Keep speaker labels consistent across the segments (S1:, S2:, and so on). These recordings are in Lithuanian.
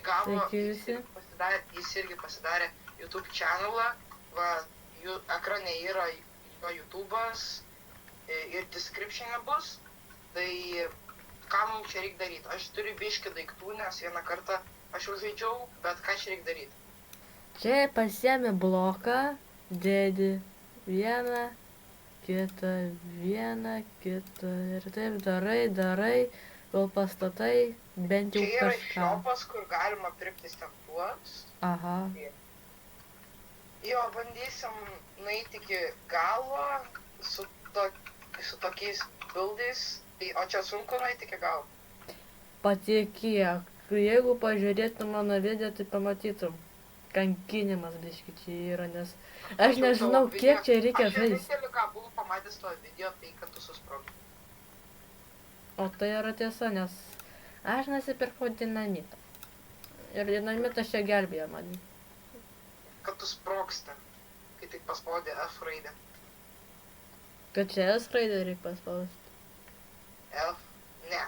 S1: gavo,
S2: Sveiki visi.
S1: jis irgi pasidarė YouTube channelą, va, ekrane yra jo YouTube'as ir description'e bus, tai ką mums čia reikia daryti? Aš turiu biškį daiktų, nes vieną kartą aš jau žaidžiau, bet ką čia reikia daryti?
S2: Čia pasiemi bloką, dėdi vieną, kitą ir taip darai, kol pastatai bent jau
S1: Čia yra
S2: kažką.
S1: šiopas, kur galima pirkti stempluos.
S2: Aha.
S1: Jo, bandysim nueiti iki galo su tokiais bildais, o čia sunku nueiti iki galo.
S2: Patikėk, jeigu pažiūrėtum mano video, tai pamatytum. Kankinimas biški čia yra, nes aš nežinau, kiek čia reikia
S1: žaisti. Aš vienintelį, ką buvau pamatęs to video, tai kad tu susprogai.
S2: O tai yra tiesa, nes aš nusipirkau dinamitą. Ir dinamitas čia gelbėjo mane.
S1: Kad tu sprogsti, kai tik paspaudė F raidę.
S2: Kad čia S raidę reikia paspausti.
S1: F, ne.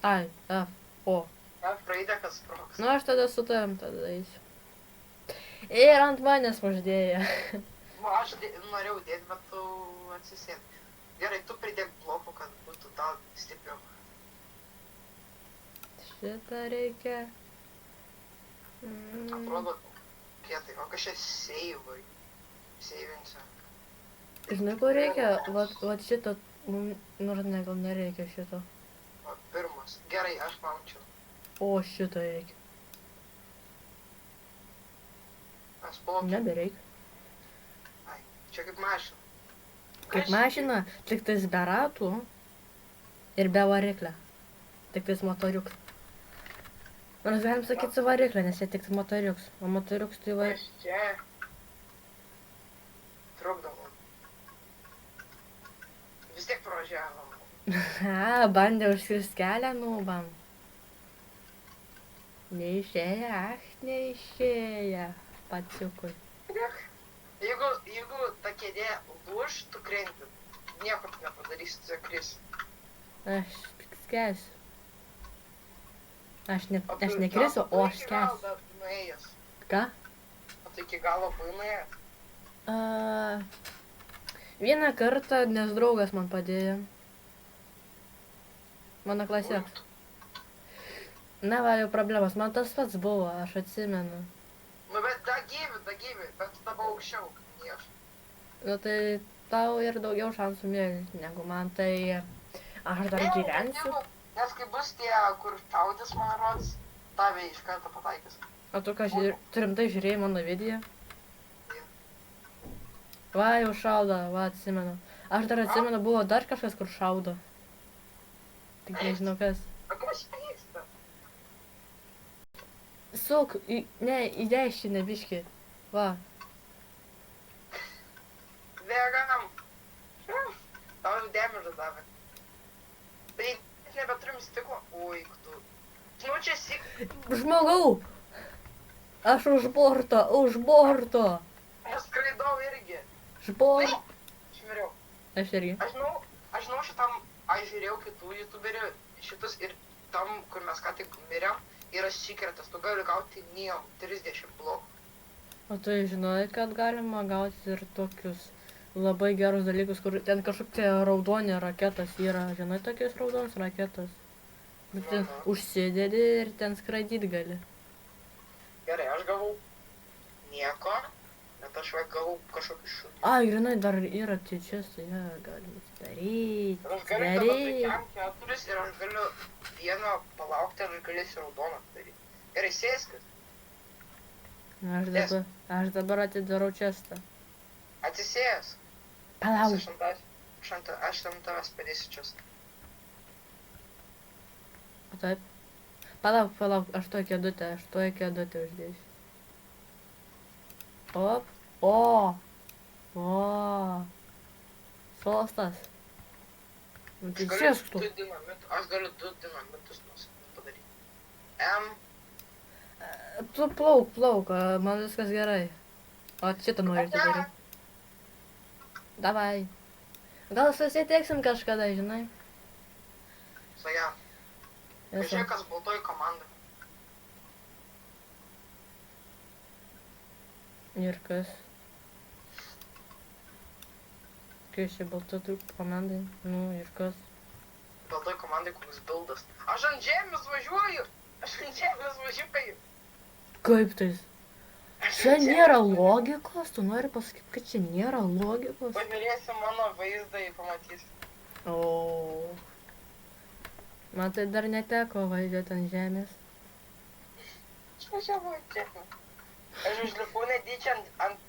S2: Ai, F, O.
S1: F raidę, kad sprogsti.
S2: Nu aš tada su tavim tada eisiu. Ir ant manęs uždėjo.
S1: Aš norėjau dėti, bet tu atsisėd. Gerai, tu pridėk blokų, kad būtų tau stipriau.
S2: Šitą reikia.
S1: Atrodo kietai, o kažkaip seivai. Seivinsiu.
S2: Žinai, ko reikia? Vat šito, nors ne, gal nereikia šito.
S1: O, pirmas. Gerai, aš paučiau.
S2: O šito reikia.
S1: Aš plaukiu.
S2: Nebereik.
S1: Ai, čia kaip mašina.
S2: Kaip mašina, tik tais be ratų ir be variklio. Tik tais motoriuks. Nors galim sakyti su variklio, nes jie tik motoriuks. O motoriuks tai va...
S1: Aš čia trukdavau. Vis tiek pravažiavom.
S2: Bandė užskirst kelią nūbam. Neišėja. Paciukui.
S1: Jeigu ta kėdė lūž, tu krenti. Nieko tu nepadarysi, tu krisi.
S2: Aš skęsiu. Aš nekrisiu, o aš skęsiu. Ką?
S1: O tu iki galo buvai nuėjęs?
S2: Vieną kartą, nes draugas man padėjo. Mano klasiok. Na va, jau problemas. Man tas pats buvo, aš atsimenu.
S1: Nu bet dagyvi, bet tu dabar aukščiau, nei aš.
S2: Nu tai tau ir daugiau šansų mėgti negu man, tai aš dar gyvensiu.
S1: Nes kai bus tie, kur šaudys, man rods, tave iš karto pataikys.
S2: O tu ką, rimtai žiūrėjai mano video? Va, jau šaudo, va, atsimenu. Aš dar atsimenu, buvo dar kažkas, kur šaudo. Tik nežinau kas.
S1: O kas vyksta?
S2: Suk, į dešinę biškį. Va.
S1: Bėgam. Tau jau demižą davė. Tai nebeturim stiklo. Oi, tu. Nu čia
S2: Žmogau! Aš už borto.
S1: Aš skraidau irgi.
S2: Aš
S1: Šmiriau.
S2: Aš irgi.
S1: Aš žinau šitam, aš žiūrėjau kitų youtuberių, šitus ir tam, kur mes ką tik mirėm, yra secretas, tu gali gauti neom 30 blokų.
S2: O tu žinai, kad galima gauti ir tokius labai gerus dalykus, kur ten kažkokie raudoni raketas yra. Žinai, tokios raudonos raketas. Bet ten užsidedi ir ten skraidyt gali.
S1: Gerai, aš gavau nieko, bet aš gavau kažkokį šutą.
S2: Ai, grinai, dar yra čia, tai ja, galima daryti.
S1: Ir aš galiu tada prikiam 4 ir aš galiu vieną palaukti ir galėsiu raudoną daryti. Gerai, sėskis.
S2: Aš dabar atidarau čestą.
S1: Atsisėjęs.
S2: Palauk.
S1: Aš tam tavęs padėsiu čestą.
S2: Taip. Palauk, aš tuoj kėdutę uždėsiu. Op. O. Sostas. Nu, tai sėsk tu.
S1: Aš galiu 2 dinamitus padaryti.
S2: Tu plauk, man viskas gerai. O šitą noriu daryti. Davai. Gal susitiksim kažkada, žinai?
S1: Saja. Pažiūrėk, kas baltoji komanda.
S2: Ir kas? Kas čia balta komandai? Nu, ir kas?
S1: Baltoj komandai koks bildas. Aš ant žemės važiuoju.
S2: Kaip tais? Čia nėra logikos? Tu nori pasakyti, kad čia nėra logikos?
S1: Pažiūrėsi mano vaizdą ir pamatysi.
S2: O. Man tai dar neteko važiuoti ant žemės.
S1: Aš važiavau čia. Aš užlipau netyčia ant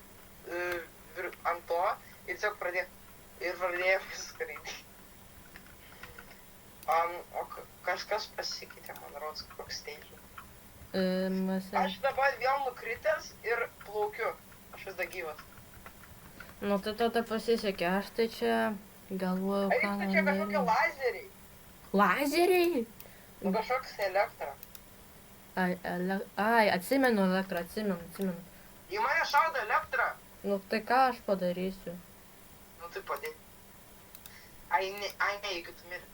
S1: to ir tiesiog pradėjau skraidyti. O kažkas pasikeitė, man rodos, koks steidžių. Aš dabar vėl nukritęs ir plaukiu. Aš vis dar gyvas.
S2: Nu, tai tada pasisekė. Aš tai čia galvoju, ką man
S1: daryti. Čia kažkokie lazeriai.
S2: Lazeriai?
S1: Nu, kažkoks elektra.
S2: Ai, atsimenu elektrą, atsimenu.
S1: Į mane šaudo elektra.
S2: Nu, tai ką aš padarysiu?
S1: Nu, tai padėk. Ai, ne, jeigu tu mirė.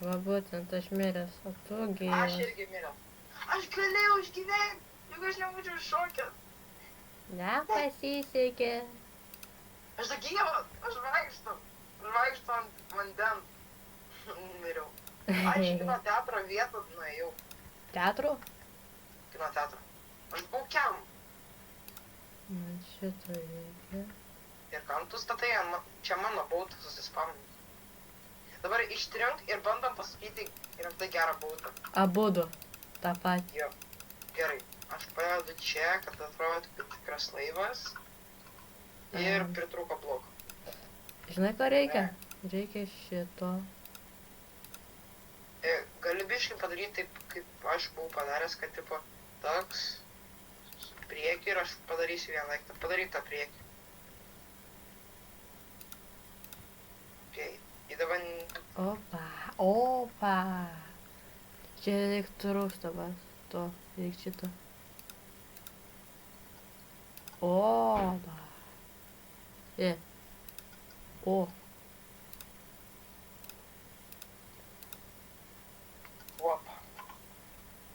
S2: Va būtent, aš miręs, o tu gyvas.
S1: Aš irgi miręs. Aš galėjau išgyventi, jeigu aš nebūčiau šokęs.
S2: Nepasisekė.
S1: Aš dar gyvas, aš vaikštau ant vandens. Miriau. Aš į kino teatro vietą nuėjau.
S2: Teatro?
S1: Kino teatro. Aš baukiam.
S2: Man šito reikia.
S1: Ir kam tu statai, čia mano bautas susispamini. Dabar ištrink ir bandom pasakyti rimtai gerą bautą.
S2: Abudu. tą patį.
S1: Jo, gerai. Aš padedu čia, kad atrodo kaip tikras laivas. Ir pritrūko bloko.
S2: Žinai, ką reikia? Reikia šito.
S1: Gali biškai padaryti taip, kaip aš buvau padaręs, kad tipo toks priekį ir aš padarysiu vieną daiktą. Padaryk tą priekį. Okay. Ir dabar...
S2: Opa. Čia reik trūksta vas. To, reik šito. Opa. O.
S1: Opa.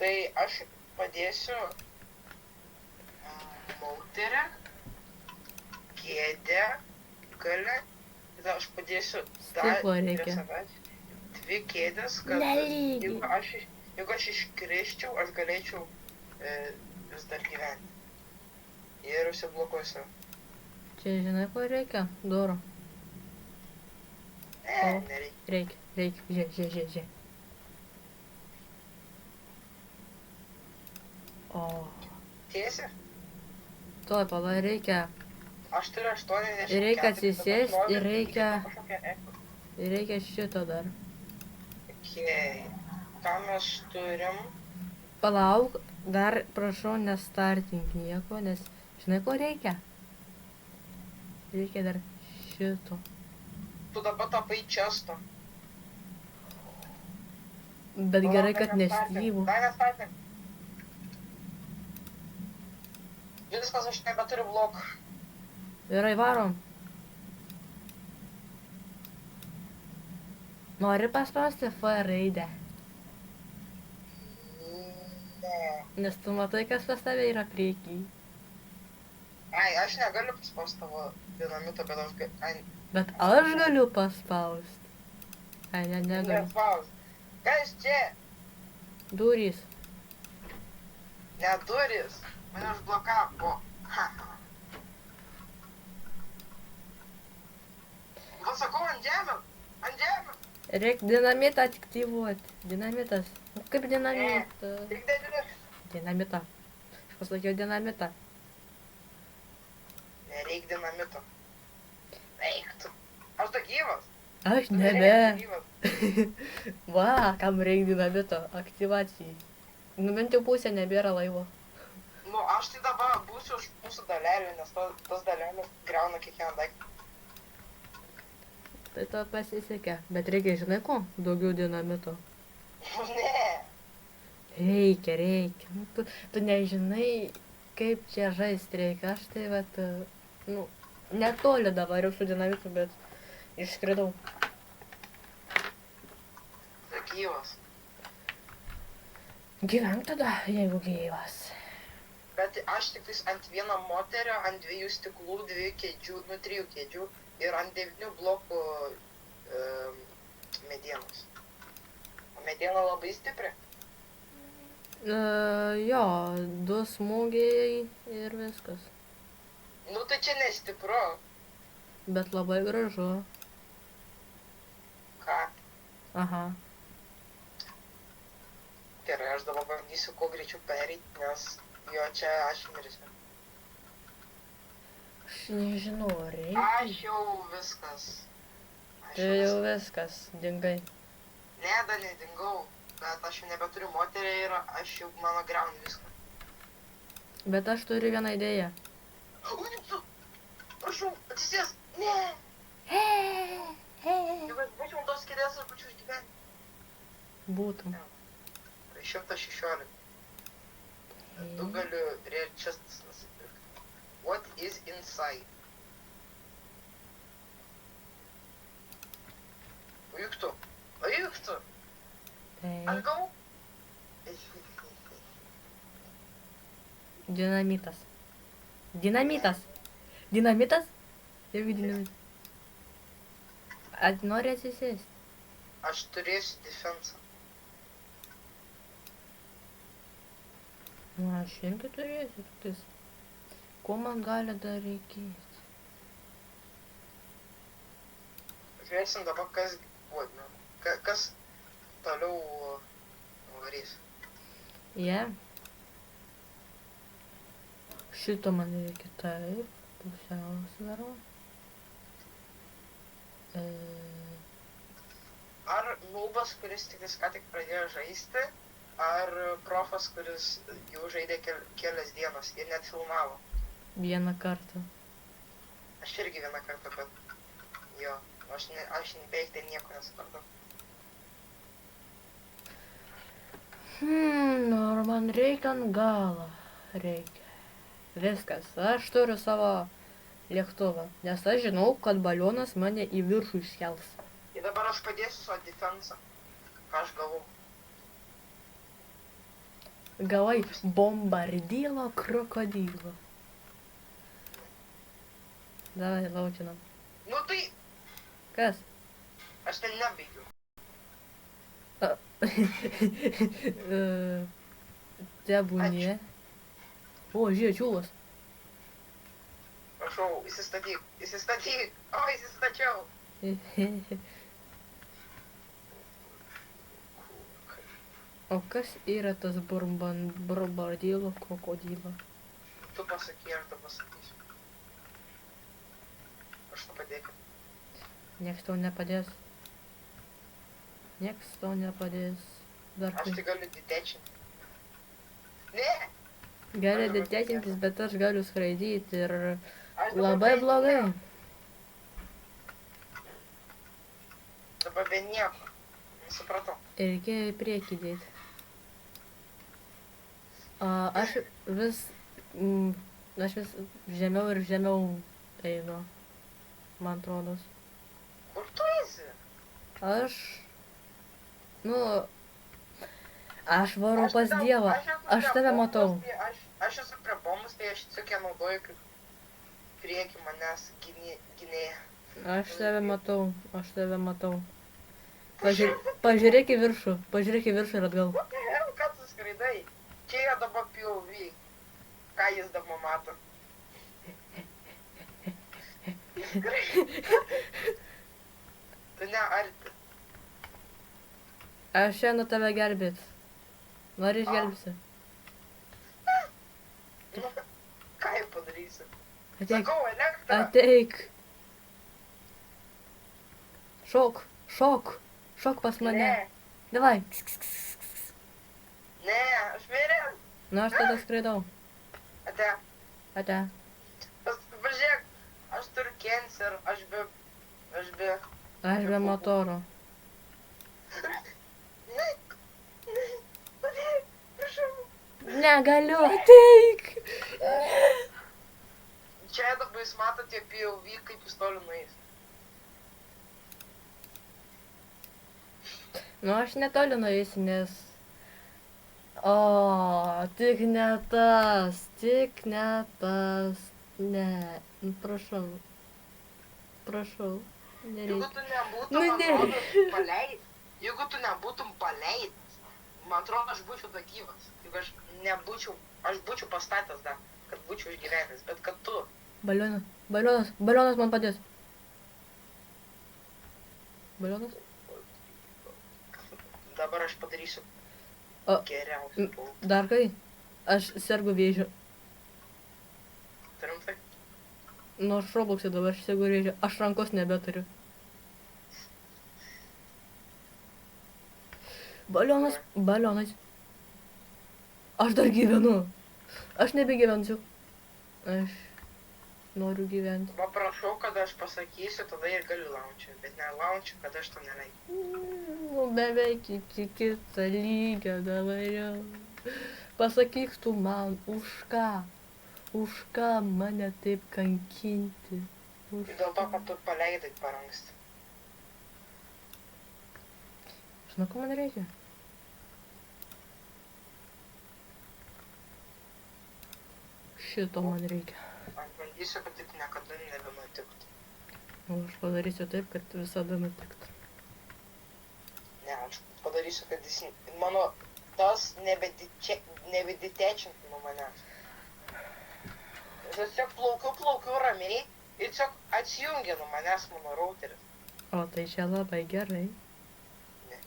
S1: Tai aš padėsiu mauterę, kėdę, gale. Tada aš padėsiu dar prie savęs 2 kėdės, kad jeigu aš iškrisčiau, aš galėčiau vis dar gyventi. Ir užsiblokuosiu.
S2: Čia žinai, ko reikia? Durų.
S1: Nereikia.
S2: Reikia. Žiūrėk. O.
S1: Tiesi?
S2: Tuoj, pala, reikia.
S1: Aš turiu 80.
S2: Ir reikia atsisėsti, ir reikia šito dar.
S1: Okay. Ką mes turim?
S2: Palauk, dar prašau nestartink nieko, nes žinai, ko reikia? Reikia dar šito.
S1: Tu dabar tapai često.
S2: Bet gerai, kad nestyvų.
S1: Dai nestartink. Viskas, aš nebeturiu blokų.
S2: Gerai, varom. Nori paspausti F raidę?
S1: Ne.
S2: Nes tu matai, kas pas tave yra prieky.
S1: Ai, aš negaliu paspausti tavo dinamito, bet aš galiu.
S2: Bet aš galiu paspausti. Ai, negaliu.
S1: Nespaus. Kas čia?
S2: Durys.
S1: Ne durys. Mane užblokavo. Gal sakau ant žemės? Ant žemės?
S2: Reik dinamitą aktyvuoti. Dinamitas. Nu, kaip dinamitas?
S1: Tik
S2: Dinamitą. Aš pasakiau dinamitą.
S1: Nereik dinamito. Reiktų. Aš da gyvas.
S2: Aš nebe. Va, kam reik dinamito aktyvacijai. Nu, bent jau pusė nebėra laivo.
S1: Nu, aš tai dabar būsiu už mūsų dalelių, nes tos dalelės griauna kiekvieną daiktą.
S2: Tai to pasisekė. Bet reikia, žinai ko? Daugiau dinamito.
S1: Ne.
S2: Reikia. Nu, tu nežinai, kaip čia žaisti reikia. Aš tai vat, nu, netoli dabar jau su dinamitu, bet išskridau.
S1: Tai gyvas.
S2: Gyvenk tada, jeigu gyvas.
S1: Bet aš tik tais ant vieno moterio, ant 2 stiklų, 2 kėdžių, 3 kėdžių ir ant 9 blokų medienos. O mediena labai stipri.
S2: Jo, 2 smūgiai ir viskas.
S1: Nu tai čia nestipru.
S2: Bet labai gražu.
S1: Ką?
S2: Aha.
S1: Gerai, aš dabar bandysiu kuo greičiau pereiti, nes jo čia aš mirsiu.
S2: Aš nežinau, reikia.
S1: Aš jau viskas.
S2: Tai jau viskas, dingai.
S1: Ne, dar nedingau, bet aš jau nebeturiu moterį ir aš jau mano greuni viską.
S2: Bet aš turiu vieną idėją.
S1: Uicu! Prašau, atsisės! Ne! Jeigu aš būčiau ant tos kėdės, aš būčiau išgyventi.
S2: Būtum.
S1: 116. Tu galiu rare chests nusipirkti. What is inside? Juk tu. Aš gavau.
S2: Dinamitas. Dinamitas. Dinamitas? Irgi dinamitas. Nori atsisėsti?
S1: Aš turėsiu defensą.
S2: Nu, aš irgi turėsiu tiktais. Ko man gali dar reikėti?
S1: Žiūrėsim dabar, kas toliau varys.
S2: Yeah. Šito man reikia taip, pusiausvėro.
S1: Ar nubas, kuris ką tik pradėjo žaisti, ar profas, kuris jau žaidė kelias dienas ir net filmavo?
S2: Vieną kartą.
S1: Aš irgi vieną kartą, bet jo, aš beveik tai nieko nesupratau.
S2: Ar man reikia ant galą? Reikia. Viskas, aš turiu savo lėktuvą, nes aš žinau, kad balionas mane į viršų iškels.
S1: Ir dabar aš padėsiu savo defensą, ką aš gavau.
S2: Gavai bombardylo krokodilo. Davai, laukinam.
S1: Nu tai,
S2: Kas?
S1: aš ten nebaigiu.
S2: Tebūnie. O, žiūrėk, čiūlas.
S1: Prašau, įsistatyk. O, įsistačiau.
S2: O kas yra tas bombardylo krokodilo?
S1: Tu pasaky, aš tu pasakysiu. Aš tu padėkiu.
S2: Nieks tau nepadės. Nieks tau nepadės. Dar
S1: Aš
S2: kai.
S1: tai galiu didečinti. Ne!
S2: Gali didėtintis, bet aš galiu skraidyti ir
S1: Aš dabar
S2: labai
S1: be
S2: blogai.
S1: nieko. Dabar be nieko. Nesupratau.
S2: Reikėjo į priekį dėti. Aš vis žemiau ir žemiau einu, man atrodos.
S1: Kur tu esi?
S2: Aš varau pas Dievą, aš tave matau.
S1: Aš esu prie bombos, tai aš tiesiog ją naudoju kaip prieki manęs gynėja.
S2: Aš tave matau. Pažiūrėk į viršų ir atgal.
S1: What the hell, ką tu skraidai? Čia yra dabar POV. Ką jis dabar mato? Tu ne arti.
S2: Aš šiandien tave gelbėt. Nori išgelbėsi?
S1: Nu, ką jau padarysi?
S2: Ateik,
S1: Sakau, elektrą.
S2: ateik. Šok pas mane.
S1: Ne,
S2: Davai.
S1: ne, aš mirė.
S2: Nu, aš tada skraidau.
S1: Ate,
S2: Ate.
S1: pažiūrėk, aš turiu cancer, aš be...
S2: Aš be motoro.
S1: Ne, padėk, prašau.
S2: Negaliu, ateik.
S1: Čia dabar jūs matote POV, kaip jūs toli nueis.
S2: Nu, aš netoli nueisiu, nes... O, tik ne tas, tik ne tas. Ne, nu, prašau. Prašau,
S1: Jeigu
S2: nereikia.
S1: tu nebūtum,
S2: Nu,
S1: man
S2: ne.
S1: rodos, jeigu tu nebūtum paleidęs, man atrodo, aš būčiau dar gyvas. Jeigu aš būčiau pastatęs dar, kad būčiau išgyvenęs, bet kad tu.
S2: Balionas man padės. Balionas?
S1: Dabar aš padarysiu
S2: O,
S1: geriausią pultą.
S2: dar kai? Aš sergu vėžiu.
S1: Rimtai?
S2: Nu, aš Roblox'e dabar sergu vėžiu. Aš rankos nebeturiu. Balionas. Aš dar gyvenu. Aš nebegyvensiu. Aš noriu gyventi.
S1: Paprašau, kad aš pasakysiu, tada ir galiu launčiu, bet nelaunčiu, kad aš to neleidžiu.
S2: Nu, beveik iki kitą lygio dabar jau. Pasakyk tu man, už ką? Už ką mane taip kankinti? Už...
S1: Ir dėl to, kad tu paleidai per anksti.
S2: Žinau, ko man reikia? Šito man reikia.
S1: Aš bandysiu, kad taip niekada nebenutiktų.
S2: O aš padarysiu taip, kad visada nutiktų.
S1: Ne, aš padarysiu, kad jis mano tas nebeditečintų nuo manęs. Tiesiog plaukiu ramiai ir tiesiog atsijungia nuo manęs mano routeris.
S2: O, tai čia labai gerai.
S1: Ne.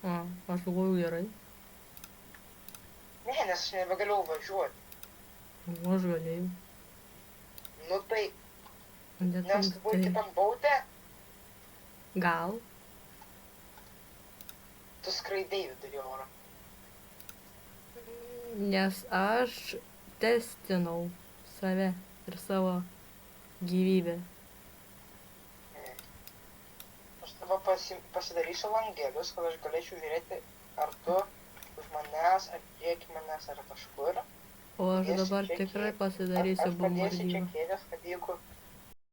S2: O, aš galvoju gerai.
S1: Ne, nes aš nebegalėjau važiuoti.
S2: O, aš galėjau.
S1: Nu tai,
S2: Bet
S1: nes tu buvai kitam baute,
S2: Gal?
S1: tu skraidai vidurį oro.
S2: Nes aš testinau save ir savo gyvybę.
S1: Aš dabar pasidarysiu langelius, kad aš galėčiau žiūrėti, ar tu už manęs, ar prieki manęs, ar kažkur.
S2: O aš dabar tikrai pasidarysiu
S1: Aš padėsiu čia
S2: bombardyrą.
S1: kėdės, kad jeigu